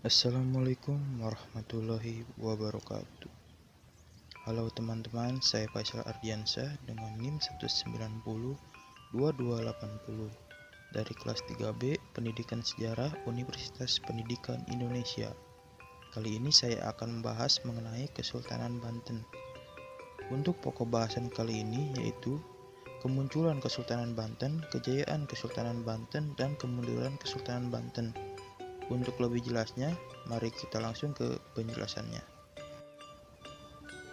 Assalamualaikum warahmatullahi wabarakatuh. Halo teman-teman, saya Faisal Ardiansyah dengan NIM 1902280 dari kelas 3B Pendidikan Sejarah Universitas Pendidikan Indonesia. Kali ini saya akan membahas mengenai Kesultanan Banten. Untuk pokok bahasan kali ini yaitu kemunculan Kesultanan Banten, kejayaan Kesultanan Banten, dan kemunduran Kesultanan Banten. Untuk lebih jelasnya, mari kita langsung ke penjelasannya.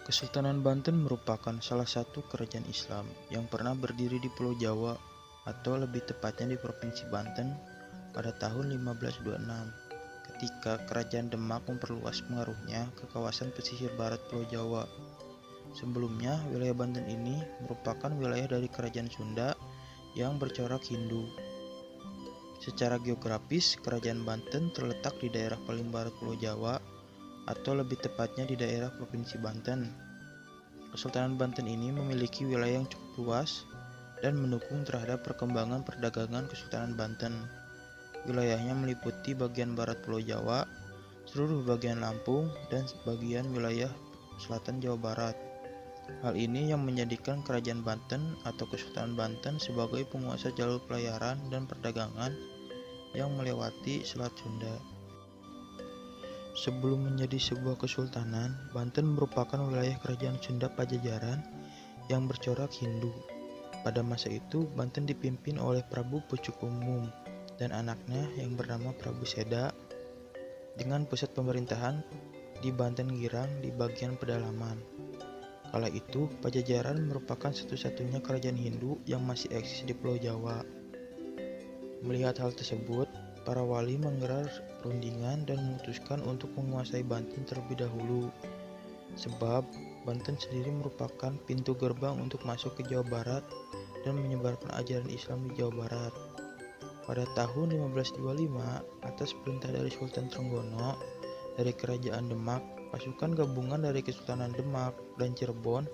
Kesultanan Banten merupakan salah satu kerajaan Islam yang pernah berdiri di Pulau Jawa atau lebih tepatnya di Provinsi Banten pada tahun 1526 ketika Kerajaan Demak memperluas pengaruhnya ke kawasan pesisir barat Pulau Jawa. Sebelumnya, wilayah Banten ini merupakan wilayah dari Kerajaan Sunda yang bercorak Hindu. Secara geografis, Kerajaan Banten terletak di daerah paling barat Pulau Jawa, atau lebih tepatnya di daerah Provinsi Banten. Kesultanan Banten ini memiliki wilayah yang cukup luas dan mendukung terhadap perkembangan perdagangan Kesultanan Banten. Wilayahnya meliputi bagian barat Pulau Jawa, seluruh bagian Lampung, dan sebagian wilayah selatan Jawa Barat. Hal ini yang menjadikan Kerajaan Banten atau Kesultanan Banten sebagai penguasa jalur pelayaran dan perdagangan yang melewati Selat Sunda. Sebelum menjadi sebuah kesultanan, Banten merupakan wilayah kerajaan Sunda Pajajaran yang bercorak Hindu. Pada masa itu, Banten dipimpin oleh Prabu Pucuk Umum dan anaknya yang bernama Prabu Seda, dengan pusat pemerintahan di Banten Girang di bagian pedalaman. Kala itu, Pajajaran merupakan satu-satunya kerajaan Hindu yang masih eksis di Pulau Jawa. Melihat hal tersebut, para wali menggelar perundingan dan memutuskan untuk menguasai Banten terlebih dahulu, sebab Banten sendiri merupakan pintu gerbang untuk masuk ke Jawa Barat dan menyebarkan ajaran Islam di Jawa Barat. Pada tahun 1525, atas perintah dari Sultan Trenggono dari Kerajaan Demak, pasukan gabungan dari Kesultanan Demak dan Cirebon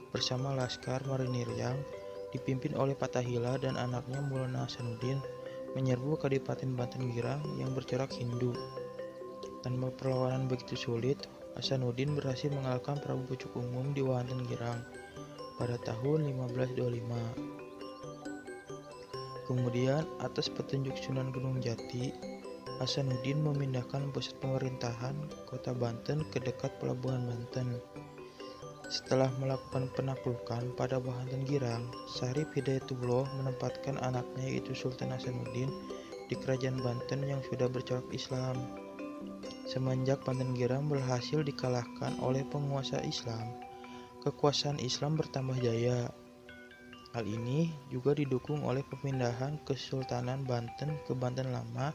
bersama Laskar Marinir yang dipimpin oleh Fathahillah dan anaknya Maulana Hasanuddin menyerbu Kadipaten Banten Girang yang bercorak Hindu. Tanpa perlawanan begitu sulit, Hasanuddin berhasil mengalahkan Prabu Pucuk Umum di Banten Girang pada tahun 1525. Kemudian, atas petunjuk Sunan Gunung Jati, Hasanuddin memindahkan pusat pemerintahan kota Banten ke dekat pelabuhan Banten. Setelah melakukan penaklukan pada Banten Girang, Syarif Hidayatullah menempatkan anaknya yaitu Sultan Hasanuddin di kerajaan Banten yang sudah bercorak Islam. Semenjak Banten Girang berhasil dikalahkan oleh penguasa Islam, kekuasaan Islam bertambah jaya. Hal ini juga didukung oleh pemindahan Kesultanan Banten ke Banten Lama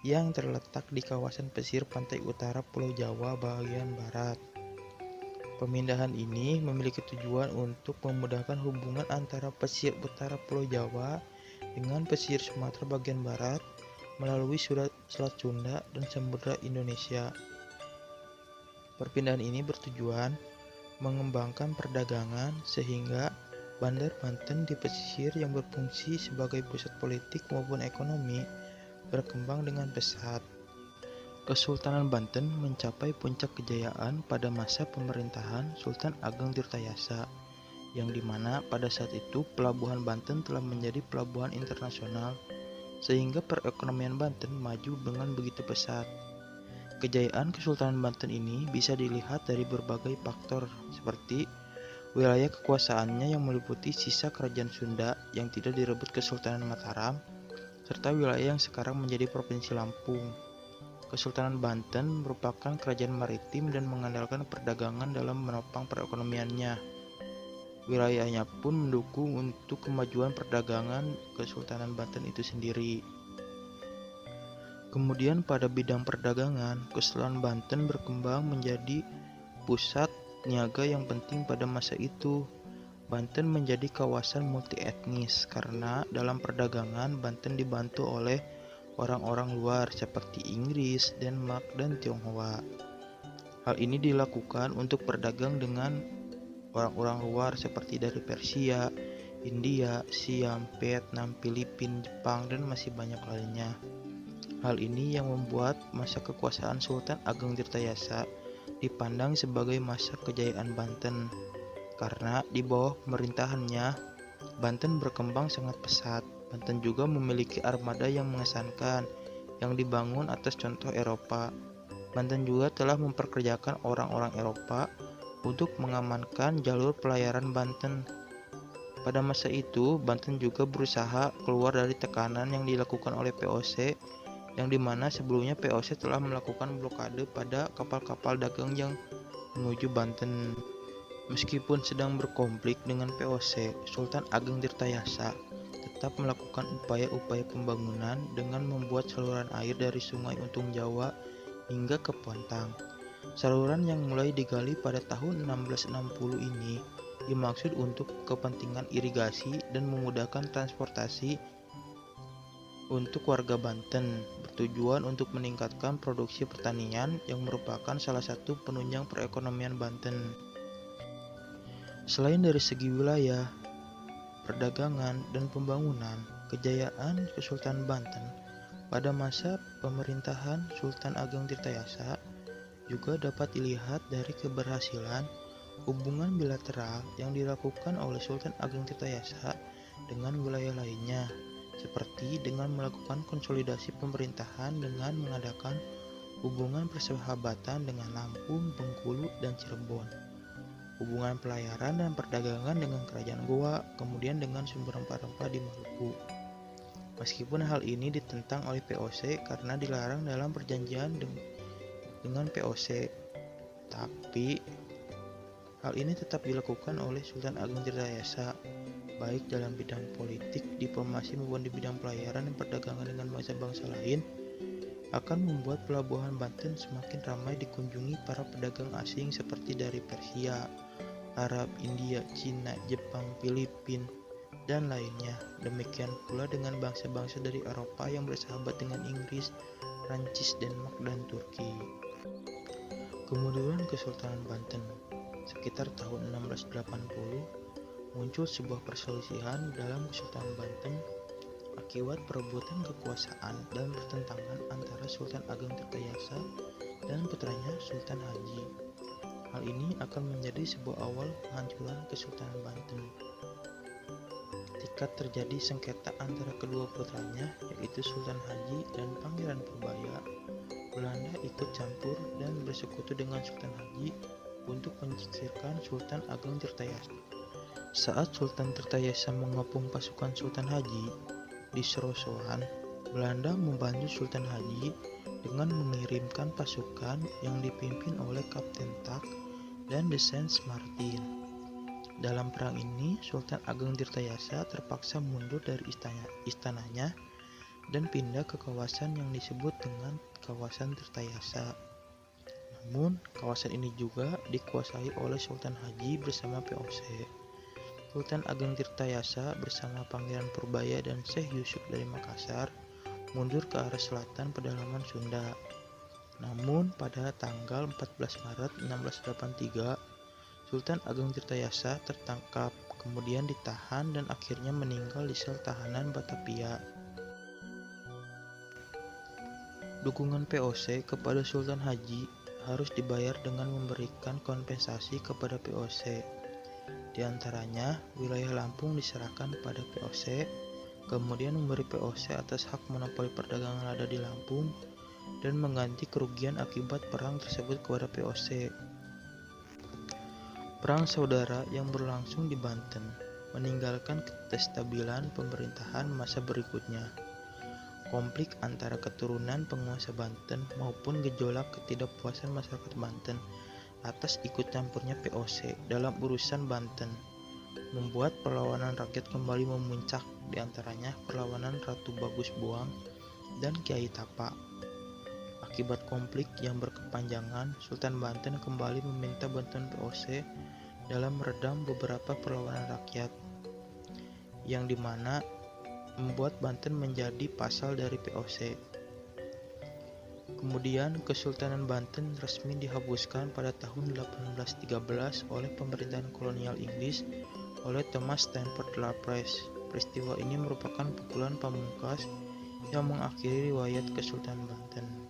yang terletak di kawasan pesisir pantai utara Pulau Jawa bagian barat. Pemindahan ini memiliki tujuan untuk memudahkan hubungan antara pesisir utara Pulau Jawa dengan pesisir Sumatera bagian barat melalui Selat Sunda dan Samudra Indonesia. Perpindahan ini bertujuan mengembangkan perdagangan sehingga Bandar Banten di pesisir yang berfungsi sebagai pusat politik maupun ekonomi berkembang dengan pesat. Kesultanan Banten mencapai puncak kejayaan pada masa pemerintahan Sultan Ageng Tirtayasa, yang dimana pada saat itu pelabuhan Banten telah menjadi pelabuhan internasional, sehingga perekonomian Banten maju dengan begitu pesat. Kejayaan Kesultanan Banten ini bisa dilihat dari berbagai faktor, seperti wilayah kekuasaannya yang meliputi sisa kerajaan Sunda yang tidak direbut Kesultanan Mataram, serta wilayah yang sekarang menjadi Provinsi Lampung. Kesultanan Banten merupakan kerajaan maritim dan mengandalkan perdagangan dalam menopang perekonomiannya. Wilayahnya pun mendukung untuk kemajuan perdagangan Kesultanan Banten itu sendiri. Kemudian pada bidang perdagangan, Kesultanan Banten berkembang menjadi pusat niaga yang penting pada masa itu. Banten menjadi kawasan multi etnis karena dalam perdagangan Banten dibantu oleh orang-orang luar seperti Inggris, Denmark, dan Tionghoa. Hal ini dilakukan untuk berdagang dengan orang-orang luar seperti dari Persia, India, Siam, Vietnam, Filipina, Jepang, dan masih banyak lainnya. Hal ini yang membuat masa kekuasaan Sultan Ageng Tirtayasa dipandang sebagai masa kejayaan Banten, karena di bawah pemerintahannya, Banten berkembang sangat pesat. Banten juga memiliki armada yang mengesankan, yang dibangun atas contoh Eropa. Banten juga telah memperkerjakan orang-orang Eropa untuk mengamankan jalur pelayaran Banten. Pada masa itu, Banten juga berusaha keluar dari tekanan yang dilakukan oleh VOC, yang dimana sebelumnya VOC telah melakukan blokade pada kapal-kapal dagang yang menuju Banten. Meskipun sedang berkonflik dengan VOC, Sultan Ageng Tirtayasa tetap melakukan upaya-upaya pembangunan dengan membuat saluran air dari Sungai Untung Jawa hingga ke Pontang. Saluran yang mulai digali pada tahun 1660 ini dimaksud untuk kepentingan irigasi dan memudahkan transportasi untuk warga Banten, bertujuan untuk meningkatkan produksi pertanian yang merupakan salah satu penunjang perekonomian Banten. Selain dari segi wilayah, perdagangan, dan pembangunan, kejayaan Kesultanan Banten pada masa pemerintahan Sultan Ageng Tirtayasa juga dapat dilihat dari keberhasilan hubungan bilateral yang dilakukan oleh Sultan Ageng Tirtayasa dengan wilayah lainnya, seperti dengan melakukan konsolidasi pemerintahan dengan mengadakan hubungan persahabatan dengan Lampung, Bengkulu, dan Cirebon, hubungan pelayaran dan perdagangan dengan Kerajaan Goa, kemudian dengan sumber rempah-rempah di Maluku. Meskipun hal ini ditentang oleh VOC karena dilarang dalam perjanjian dengan VOC, tapi hal ini tetap dilakukan oleh Sultan Ageng Tirtayasa, baik dalam bidang politik, diplomasi maupun di bidang pelayaran dan perdagangan dengan bangsa-bangsa lain, akan membuat pelabuhan Banten semakin ramai dikunjungi para pedagang asing seperti dari Persia, Arab, India, Cina, Jepang, Filipina, dan lainnya. Demikian pula dengan bangsa-bangsa dari Eropa yang bersahabat dengan Inggris, Prancis, Denmark, dan Turki. Kemunduran Kesultanan Banten. Sekitar tahun 1680, muncul sebuah perselisihan dalam Kesultanan Banten akibat perebutan kekuasaan dan pertentangan antara Sultan Ageng Tirtayasa dan putranya Sultan Haji. Hal ini akan menjadi sebuah awal penghancuran Kesultanan Banten. Ketika terjadi sengketa antara kedua putranya, yaitu Sultan Haji dan Pangeran Purbaya, Belanda ikut campur dan bersekutu dengan Sultan Haji untuk menyingkirkan Sultan Ageng Tirtayasa. Saat Sultan Tirtayasa mengepung pasukan Sultan Haji di Serosowan, Belanda membantu Sultan Haji dengan mengirimkan pasukan yang dipimpin oleh Kapten Tak dan De Saint Martin. Dalam perang ini, Sultan Ageng Tirtayasa terpaksa mundur dari istananya dan pindah ke kawasan yang disebut dengan kawasan Tirtayasa. Namun, kawasan ini juga dikuasai oleh Sultan Haji bersama VOC. Sultan Ageng Tirtayasa bersama Pangeran Purbaya dan Syekh Yusuf dari Makassar mundur ke arah selatan pedalaman Sunda. Namun, pada tanggal 14 Maret 1683, Sultan Ageng Tirtayasa tertangkap, kemudian ditahan dan akhirnya meninggal di sel tahanan Batavia. Dukungan VOC kepada Sultan Haji harus dibayar dengan memberikan kompensasi kepada VOC. Di antaranya, wilayah Lampung diserahkan pada VOC, kemudian memberi VOC atas hak monopoli perdagangan lada di Lampung, dan mengganti kerugian akibat perang tersebut kepada VOC. Perang saudara yang berlangsung di Banten meninggalkan kestabilan pemerintahan masa berikutnya. Konflik antara keturunan penguasa Banten maupun gejolak ketidakpuasan masyarakat Banten atas ikut campurnya VOC dalam urusan Banten membuat perlawanan rakyat kembali memuncak, di antaranya perlawanan Ratu Bagus Buang dan Kiai Tapa. Akibat konflik yang berkepanjangan, Sultan Banten kembali meminta bantuan VOC dalam meredam beberapa perlawanan rakyat, yang dimana membuat Banten menjadi pasal dari VOC. Kemudian Kesultanan Banten resmi dihapuskan pada tahun 1813 oleh pemerintahan kolonial Inggris oleh Thomas Stamford Raffles. Peristiwa ini merupakan pukulan pamungkas yang mengakhiri riwayat Kesultanan Banten.